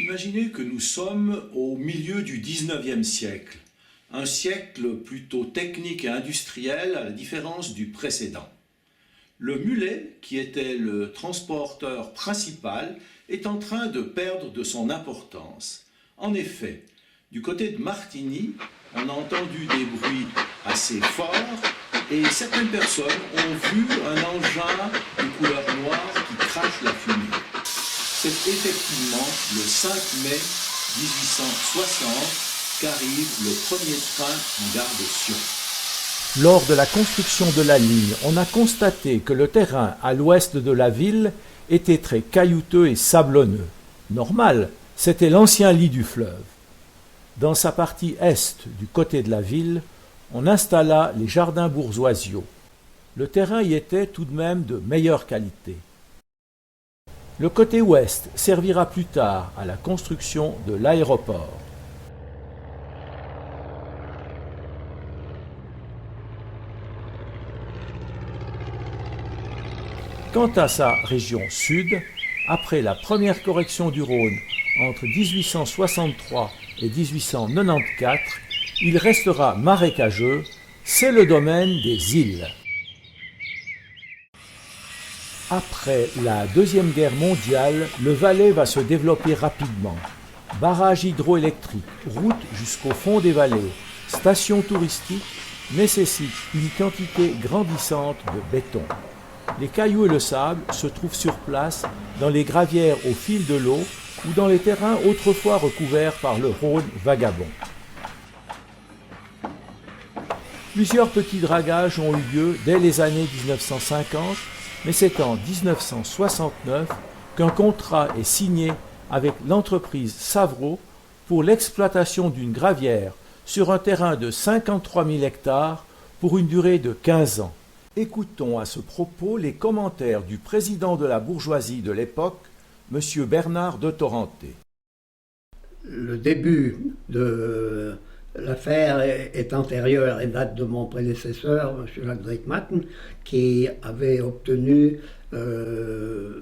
Imaginez que nous sommes au milieu du 19e siècle, un siècle plutôt technique et industriel à la différence du précédent. Le mulet, qui était le transporteur principal, est en train de perdre de son importance. En effet, du côté de Martigny, on a entendu des bruits assez forts et certaines personnes ont vu un engin de couleur noire qui crache la fumée. C'est effectivement le 5 mai 1860 qu'arrive le premier train en gare de Sion. Lors de la construction de la ligne, on a constaté que le terrain à l'ouest de la ville était très caillouteux et sablonneux. Normal, c'était l'ancien lit du fleuve. Dans sa partie est, du côté de la ville, on installa les jardins bourgeoisiaux. Le terrain y était tout de même de meilleure qualité. Le côté ouest servira plus tard à la construction de l'aéroport. Quant à sa région sud, après la première correction du Rhône entre 1863 et 1894, il restera marécageux, c'est le domaine des îles. Après la Deuxième Guerre mondiale, le Valais va se développer rapidement. Barrages hydroélectriques, routes jusqu'au fond des vallées, stations touristiques nécessitent une quantité grandissante de béton. Les cailloux et le sable se trouvent sur place dans les gravières au fil de l'eau ou dans les terrains autrefois recouverts par le Rhône vagabond. Plusieurs petits dragages ont eu lieu dès les années 1950, mais c'est en 1969 qu'un contrat est signé avec l'entreprise Savreau pour l'exploitation d'une gravière sur un terrain de 53 000 hectares pour une durée de 15 ans. Écoutons à ce propos les commentaires du président de la bourgeoisie de l'époque, M. Bernard de Torrenté. Le début de l'affaire est antérieur et date de mon prédécesseur, M. Jacques Dreikmatten, qui avait obtenu de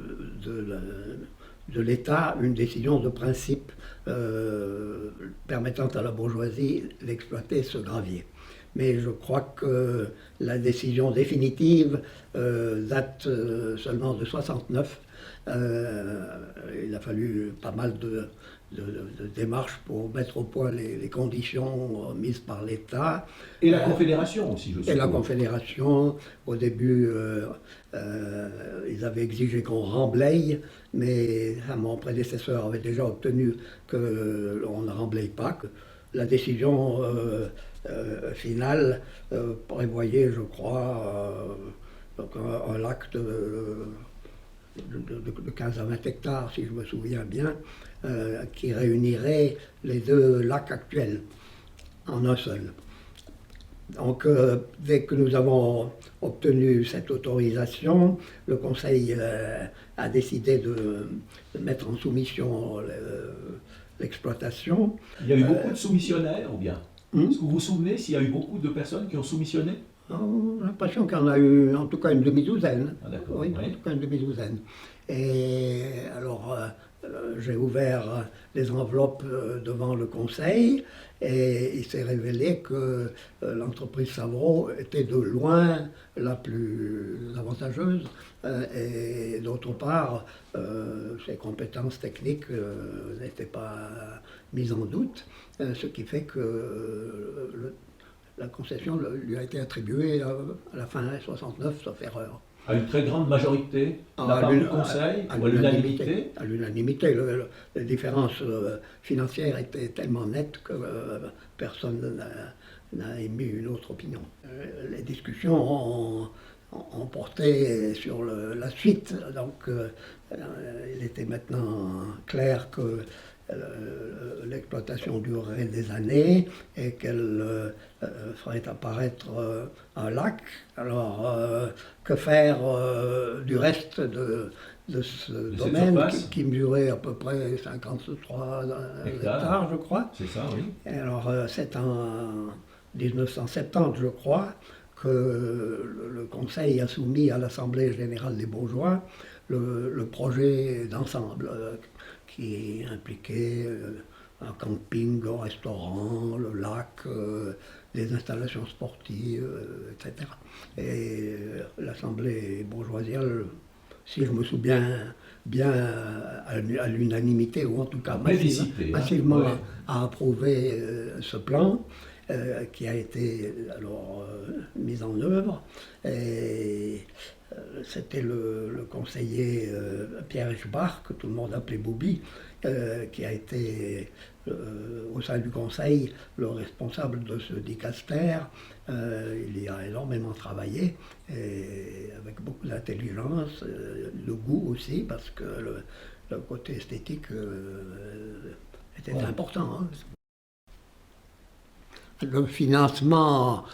l'État une décision de principe permettant à la bourgeoisie d'exploiter ce gravier. Mais je crois que la décision définitive date seulement de 69. Il a fallu pas mal de démarches pour mettre au point les conditions mises par l'État. Et la Confédération aussi, je suppose. Et la Confédération, au début, ils avaient exigé qu'on remblaye, mais mon prédécesseur avait déjà obtenu qu'on ne remblaye pas, que la décision finale prévoyait, je crois, un lac de 15 à 20 hectares, si je me souviens bien, qui réunirait les deux lacs actuels en un seul. Donc, dès que nous avons obtenu cette autorisation, le Conseil a décidé de mettre en soumission l'exploitation. Il y a eu beaucoup de soumissionnaires, ou bien Est-ce que vous vous souvenez s'il y a eu beaucoup de personnes qui ont soumissionné? J'ai l'impression qu'il y en a eu en tout cas une demi-douzaine. Ah, d'accord. Oui, Oui. en tout cas une demi-douzaine. Et alors, j'ai ouvert les enveloppes devant le Conseil et il s'est révélé que l'entreprise Savreau était de loin la plus avantageuse et d'autre part, ses compétences techniques n'étaient pas mises en doute, ce qui fait que la concession lui a été attribuée à la fin 69, sauf erreur. À une très grande majorité de la part du Conseil, à l'unanimité. À l'unanimité. Les différences financières étaient tellement nettes que personne n'a émis une autre opinion. Les discussions ont porté sur la suite. Donc, il était maintenant clair que l'exploitation durerait des années et qu'elle ferait apparaître un lac. Alors, que faire du reste de ce domaine qui mesurait à peu près 53 hectares, je crois. C'est ça, oui. Et alors, c'est en 1970, je crois, que le Conseil a soumis à l'Assemblée générale des bourgeois le projet d'ensemble qui impliquait un camping, un restaurant, le lac, des installations sportives, etc. Et l'Assemblée bourgeoisiale, si je me souviens bien, à l'unanimité, ou en tout cas massivement ouais. a approuvé ce plan qui a été alors mis en œuvre. Et c'était le conseiller Pierre Eschbach, que tout le monde appelait Boubi, qui a été au sein du conseil le responsable de ce dicaster. Il y a énormément travaillé, et avec beaucoup d'intelligence, le goût aussi, parce que le côté esthétique était important. Hein. Le financement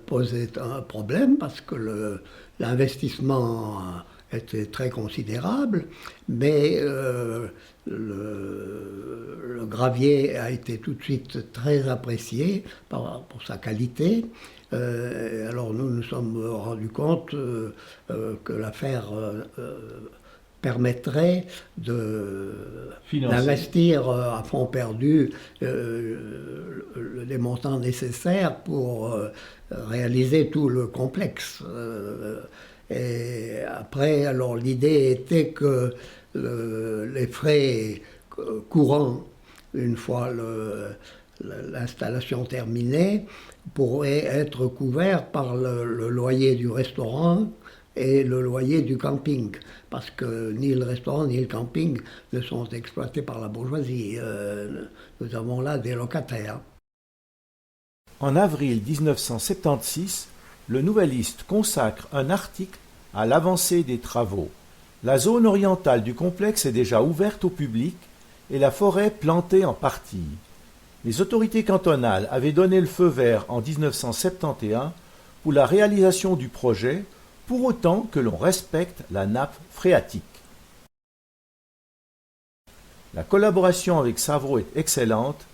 posait un problème parce que l'investissement était très considérable, mais le gravier a été tout de suite très apprécié pour sa qualité. Alors nous sommes rendus compte que l'affaire permettrait d'investir à fond perdu les montants nécessaires pour réaliser tout le complexe. Et après, alors l'idée était que les frais courants, une fois l'installation terminée, pourraient être couverts par le loyer du restaurant et le loyer du camping, parce que ni le restaurant ni le camping ne sont exploités par la bourgeoisie. Nous avons là des locataires. En avril 1976, le Nouvelliste consacre un article à l'avancée des travaux. La zone orientale du complexe est déjà ouverte au public et la forêt plantée en partie. Les autorités cantonales avaient donné le feu vert en 1971 pour la réalisation du projet, pour autant que l'on respecte la nappe phréatique. La collaboration avec Savreau est excellente.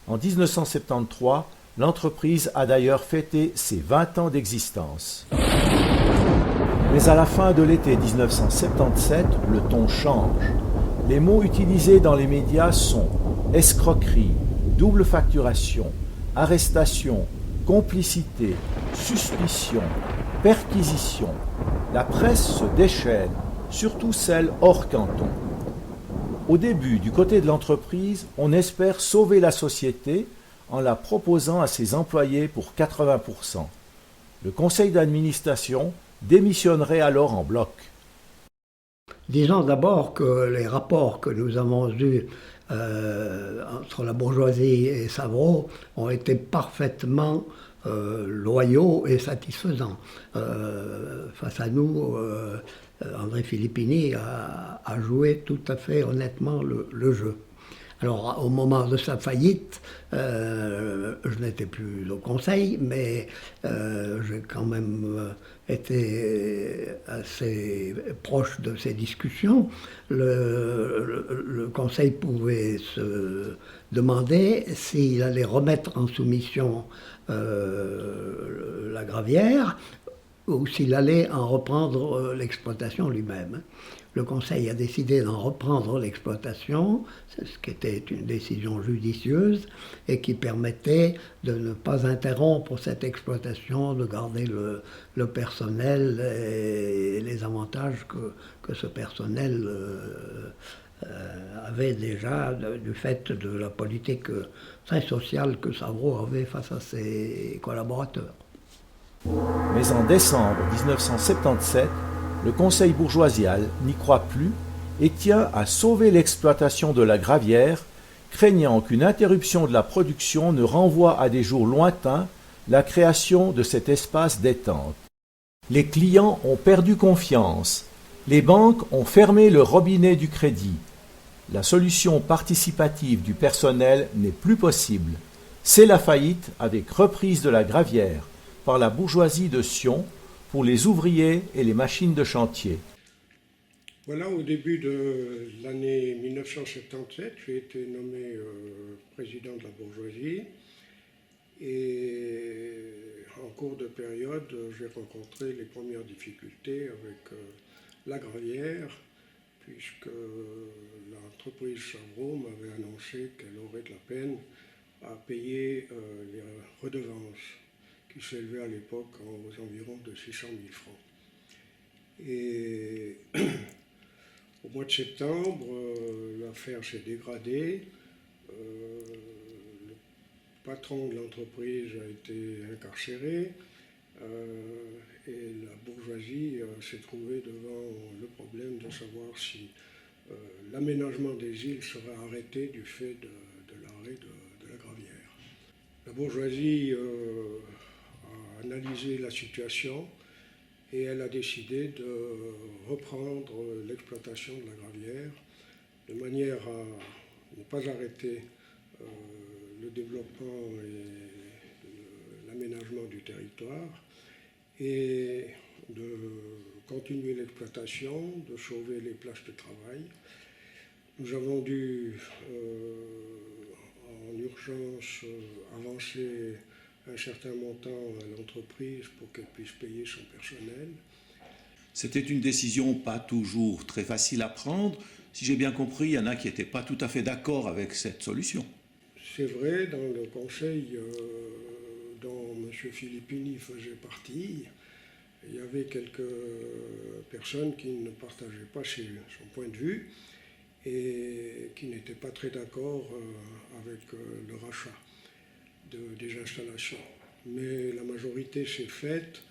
En 1973, l'entreprise a d'ailleurs fêté ses 20 ans d'existence. Mais à la fin de l'été 1977, le ton change. Les mots utilisés dans les médias sont escroquerie, double facturation, arrestation, complicité, suspicion, perquisition. La presse se déchaîne, surtout celle hors canton. Au début, du côté de l'entreprise, on espère sauver la société en la proposant à ses employés pour 80%. Le conseil d'administration démissionnerait alors en bloc. Disons d'abord que les rapports que nous avons eus entre la bourgeoisie et Savreau ont été parfaitement loyaux et satisfaisants. Face à nous, André Filippini a joué tout à fait honnêtement le jeu. Alors, au moment de sa faillite, je n'étais plus au conseil, mais j'ai quand même été assez proche de ces discussions. Le conseil pouvait se demander s'il allait remettre en soumission la Gravière ou s'il allait en reprendre l'exploitation lui-même. Le conseil a décidé d'en reprendre l'exploitation, ce qui était une décision judicieuse et qui permettait de ne pas interrompre cette exploitation, de garder le personnel et les avantages que ce personnel avait déjà du fait de la politique très sociale que Savreau avait face à ses collaborateurs. Mais en décembre 1977, le conseil bourgeoisial n'y croit plus et tient à sauver l'exploitation de la Gravière, craignant qu'une interruption de la production ne renvoie à des jours lointains la création de cet espace détente. Les clients ont perdu confiance, les banques ont fermé le robinet du crédit. La solution participative du personnel n'est plus possible. C'est la faillite avec reprise de la Gravière par la bourgeoisie de Sion pour les ouvriers et les machines de chantier. Voilà, au début de l'année 1977, j'ai été nommé président de la bourgeoisie et en cours de période, j'ai rencontré les premières difficultés avec la gravière, puisque l'entreprise Savreau m'avait annoncé qu'elle aurait de la peine à payer les redevances qui s'élevaient à l'époque aux environs de 600 000 francs. Et au mois de septembre, l'affaire s'est dégradée. Le patron de l'entreprise a été incarcéré et la bourgeoisie s'est trouvée devant le problème de savoir si l'aménagement des îles serait arrêté du fait de l'arrêt de la gravière. La bourgeoisie a analysé la situation et elle a décidé de reprendre l'exploitation de la gravière de manière à ne pas arrêter le développement et l'aménagement du territoire et de continuer l'exploitation, de sauver les places de travail. Nous avons dû en urgence avancer un certain montant à l'entreprise pour qu'elle puisse payer son personnel. C'était une décision pas toujours très facile à prendre. Si j'ai bien compris, il y en a qui n'étaient pas tout à fait d'accord avec cette solution. C'est vrai, dans le conseil dont M. Filippini faisait partie, il y avait quelques personnes qui ne partageaient pas son point de vue et qui n'étaient pas très d'accord avec le rachat des installations. Mais la majorité s'est faite.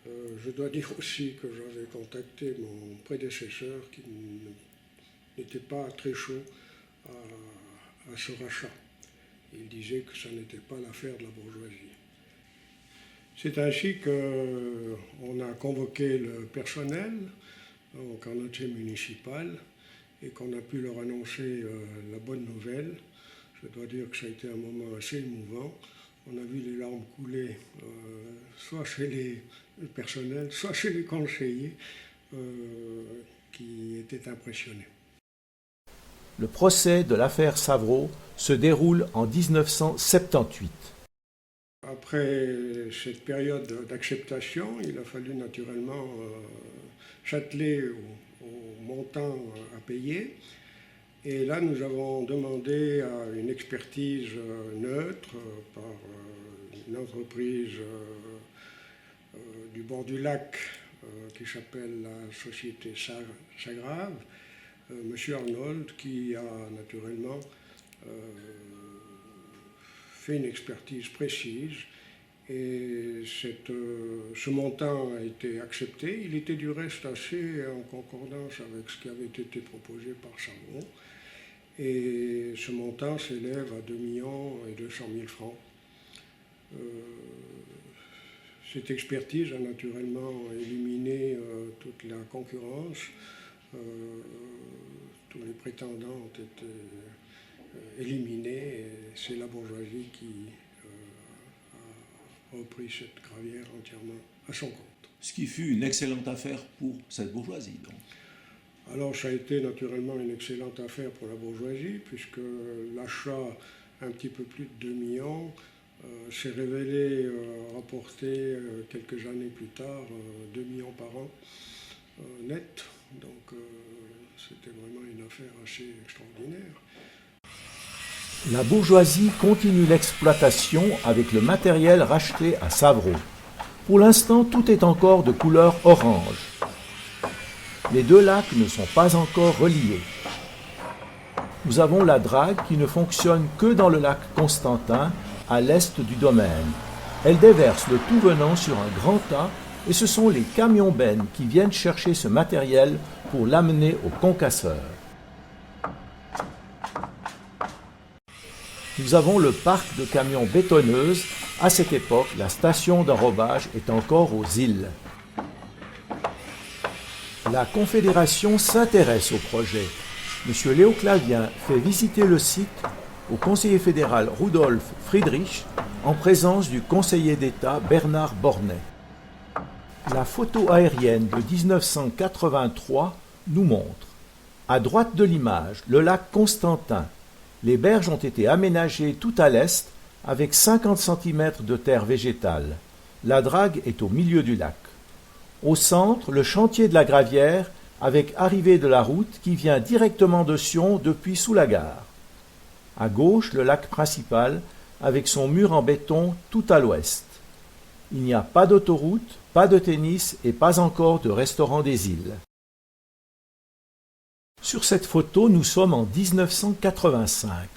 Je dois dire aussi que j'avais contacté mon prédécesseur qui n'était pas très chaud à ce rachat. Il disait que ça n'était pas l'affaire de la bourgeoisie. C'est ainsi qu'on a convoqué le personnel au canottier municipal et qu'on a pu leur annoncer la bonne nouvelle. Je dois dire que ça a été un moment assez émouvant. On a vu les larmes couler, soit chez le personnel, soit chez les conseillers, qui étaient impressionnés. Le procès de l'affaire Savreau se déroule en 1978. Après cette période d'acceptation, il a fallu naturellement châteler au montant à payer. Et là, nous avons demandé à une expertise neutre par une entreprise du bord du lac qui s'appelle la société Sagrave, M. Arnold, qui a naturellement fait une expertise précise. Et ce montant a été accepté. Il était du reste assez en concordance avec ce qui avait été proposé par Savreau. Et ce montant s'élève à 2 200 000 francs. Cette expertise a naturellement éliminé toute la concurrence. Tous les prétendants ont été éliminés et c'est la bourgeoisie qui a repris cette gravière entièrement à son compte. Ce qui fut une excellente affaire pour cette bourgeoisie, donc. Alors ça a été naturellement une excellente affaire pour la bourgeoisie, puisque l'achat un petit peu plus de 2 millions s'est révélé rapporter quelques années plus tard 2 millions par an net. Donc c'était vraiment une affaire assez extraordinaire. La bourgeoisie continue l'exploitation avec le matériel racheté à Savreau. Pour l'instant, tout est encore de couleur orange. Les deux lacs ne sont pas encore reliés. Nous avons la drague qui ne fonctionne que dans le lac Constantin, à l'est du domaine. Elle déverse le tout venant sur un grand tas et ce sont les camions-bennes qui viennent chercher ce matériel pour l'amener au concasseur. Nous avons le parc de camions bétonneuses. À cette époque, la station d'enrobage est encore aux îles. La Confédération s'intéresse au projet. M. Léo Clavien fait visiter le site au conseiller fédéral Rudolf Friedrich en présence du conseiller d'État Bernard Bornet. La photo aérienne de 1983 nous montre, à droite de l'image, le lac Constantin. Les berges ont été aménagées tout à l'est avec 50 cm de terre végétale. La drague est au milieu du lac. Au centre, le chantier de la gravière avec arrivée de la route qui vient directement de Sion depuis sous la gare. À gauche, le lac principal, avec son mur en béton tout à l'ouest. Il n'y a pas d'autoroute, pas de tennis et pas encore de restaurant des îles. Sur cette photo, nous sommes en 1985.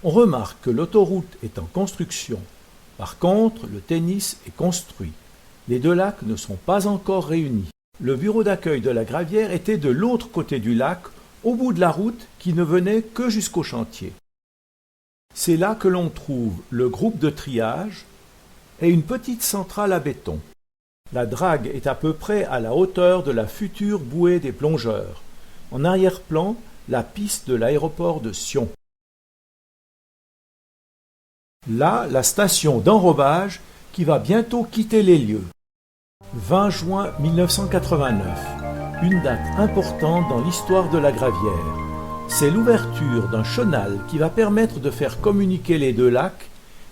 On remarque que l'autoroute est en construction. Par contre, le tennis est construit. Les deux lacs ne sont pas encore réunis. Le bureau d'accueil de la Gravière était de l'autre côté du lac, au bout de la route qui ne venait que jusqu'au chantier. C'est là que l'on trouve le groupe de triage et une petite centrale à béton. La drague est à peu près à la hauteur de la future bouée des plongeurs. En arrière-plan, la piste de l'aéroport de Sion. Là, la station d'enrobage qui va bientôt quitter les lieux. 20 juin 1989, une date importante dans l'histoire de la Gravière. C'est l'ouverture d'un chenal qui va permettre de faire communiquer les deux lacs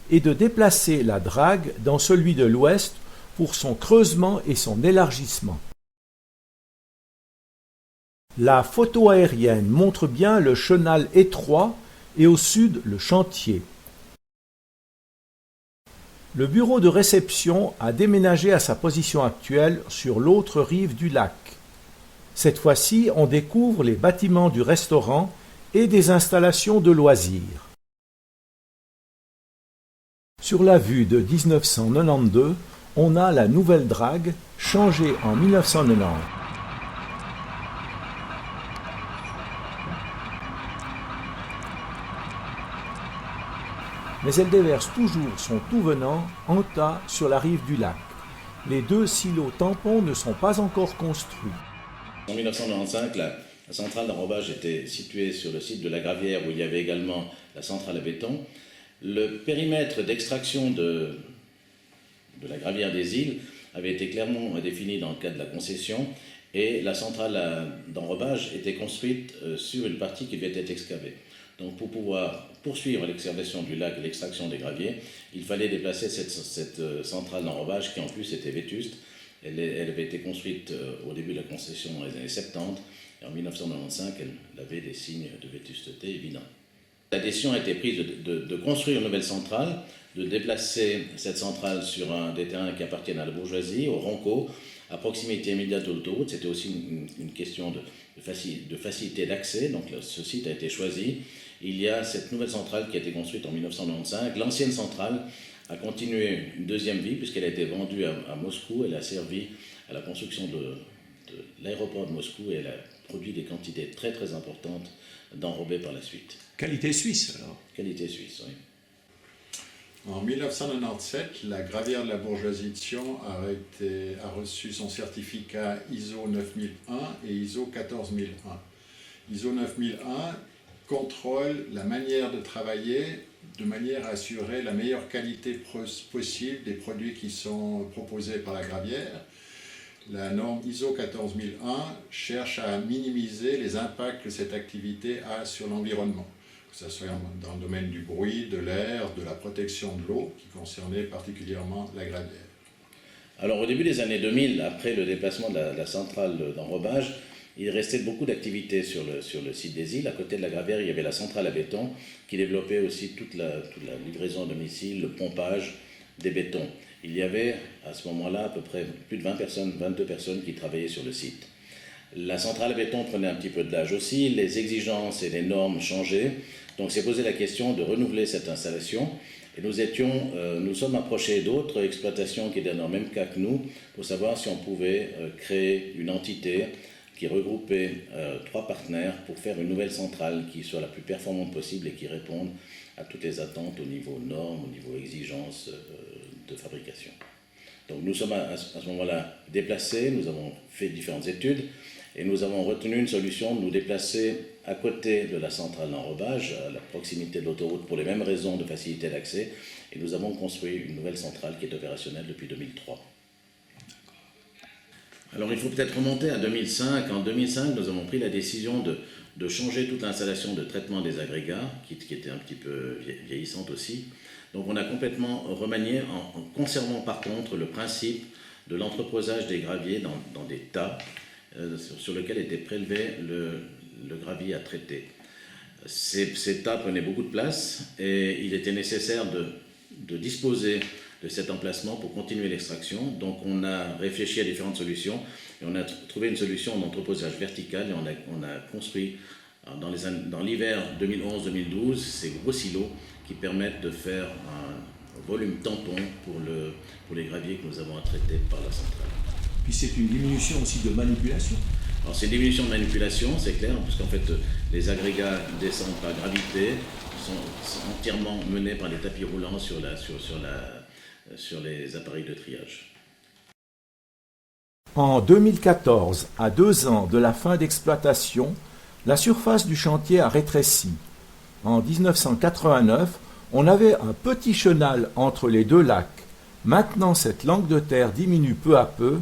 et de déplacer la drague dans celui de l'ouest pour son creusement et son élargissement. La photo aérienne montre bien le chenal étroit et au sud le chantier. Le bureau de réception a déménagé à sa position actuelle sur l'autre rive du lac. Cette fois-ci, on découvre les bâtiments du restaurant et des installations de loisirs. Sur la vue de 1992, on a la nouvelle drague, changée en 1990. Mais elle déverse toujours son tout venant en tas sur la rive du lac. Les deux silos tampons ne sont pas encore construits. En 1995, la centrale d'enrobage était située sur le site de la Gravière où il y avait également la centrale à béton. Le périmètre d'extraction de la Gravière des îles avait été clairement défini dans le cadre de la concession et la centrale d'enrobage était construite sur une partie qui devait être excavée. Donc pour pouvoir poursuivre l'excavation du lac et l'extraction des graviers, il fallait déplacer cette centrale d'enrobage qui en plus était vétuste. Elle avait été construite au début de la concession dans les années 70 et en 1995 elle avait des signes de vétusteté évidents. La décision a été prise de construire une nouvelle centrale, de déplacer cette centrale sur des terrains qui appartiennent à la bourgeoisie, au Ronco, à proximité immédiate de l'autoroute. C'était aussi une question de facilité d'accès, donc ce site a été choisi. Il y a cette nouvelle centrale qui a été construite en 1995. L'ancienne centrale a continué une deuxième vie puisqu'elle a été vendue à Moscou. Elle a servi à la construction de l'aéroport de Moscou et elle a produit des quantités très très importantes d'enrobés par la suite. Qualité suisse alors. Qualité suisse, oui. En 1997, la Gravière de la bourgeoisie de Sion a reçu son certificat ISO 9001 et ISO 14001. ISO 9001 contrôle la manière de travailler de manière à assurer la meilleure qualité possible des produits qui sont proposés par la Gravière. La norme ISO 14001 cherche à minimiser les impacts que cette activité a sur l'environnement, que ce soit dans le domaine du bruit, de l'air, de la protection de l'eau, qui concernait particulièrement la Gravière. Alors au début des années 2000, après le déplacement de la centrale d'enrobage, il restait beaucoup d'activités sur le site des îles. À côté de la Gravière, il y avait la centrale à béton qui développait aussi toute la livraison à domicile, le pompage des bétons. Il y avait à ce moment-là à peu près plus de 22 personnes qui travaillaient sur le site. La centrale à béton prenait un petit peu de l'âge aussi, les exigences et les normes changeaient. Donc s'est posé la question de renouveler cette installation. Et nous sommes approchés d'autres exploitations qui étaient dans le même cas que nous pour savoir si on pouvait créer une entité qui regroupait 3 partenaires pour faire une nouvelle centrale qui soit la plus performante possible et qui réponde à toutes les attentes au niveau normes, au niveau exigences de fabrication. Donc nous sommes à ce moment-là déplacés, nous avons fait différentes études et nous avons retenu une solution de nous déplacer à côté de la centrale d'enrobage, à la proximité de l'autoroute pour les mêmes raisons de facilité d'accès, et nous avons construit une nouvelle centrale qui est opérationnelle depuis 2003. Alors il faut peut-être remonter à 2005. En 2005, nous avons pris la décision de changer toute l'installation de traitement des agrégats, qui était un petit peu vieillissante aussi. Donc on a complètement remanié en conservant par contre le principe de l'entreposage des graviers dans des tas sur lequel était prélevé le gravier à traiter. Ces tas prenaient beaucoup de place et il était nécessaire de disposer de cet emplacement pour continuer l'extraction. Donc on a réfléchi à différentes solutions et on a trouvé une solution d'entreposage vertical et on a construit dans l'hiver 2011-2012 ces gros silos qui permettent de faire un volume tampon pour les graviers que nous avons à traiter par la centrale. Puis c'est une diminution aussi de manipulation. Alors c'est une diminution de manipulation, c'est clair, puisqu'en fait les agrégats descendent par gravité, sont entièrement menés par des tapis roulants sur les appareils de triage. En 2014, à 2 ans de la fin d'exploitation, la surface du chantier a rétréci. En 1989, on avait un petit chenal entre les deux lacs. Maintenant, cette langue de terre diminue peu à peu.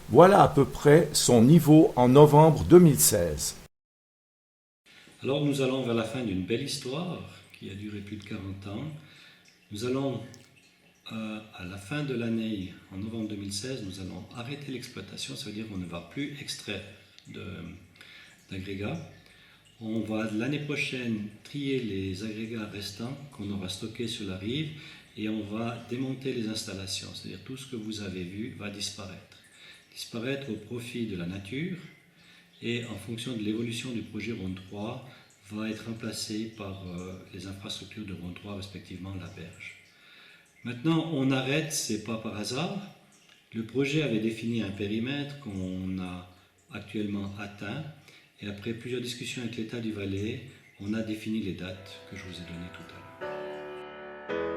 Voilà à peu près son niveau en novembre 2016. Alors nous allons vers la fin d'une belle histoire qui a duré plus de 40 ans. Nous allons, à la fin de l'année, en novembre 2016, nous allons arrêter l'exploitation. Ça veut dire qu'on ne va plus extraire d'agrégats. On va l'année prochaine trier les agrégats restants qu'on aura stockés sur la rive et on va démonter les installations. C'est-à-dire tout ce que vous avez vu va disparaître au profit de la nature et en fonction de l'évolution du projet Rhône 3 va être remplacé par les infrastructures de Rhône 3, respectivement la berge. Maintenant, on arrête, c'est pas par hasard. Le projet avait défini un périmètre qu'on a actuellement atteint et après plusieurs discussions avec l'État du Valais, on a défini les dates que je vous ai données tout à l'heure.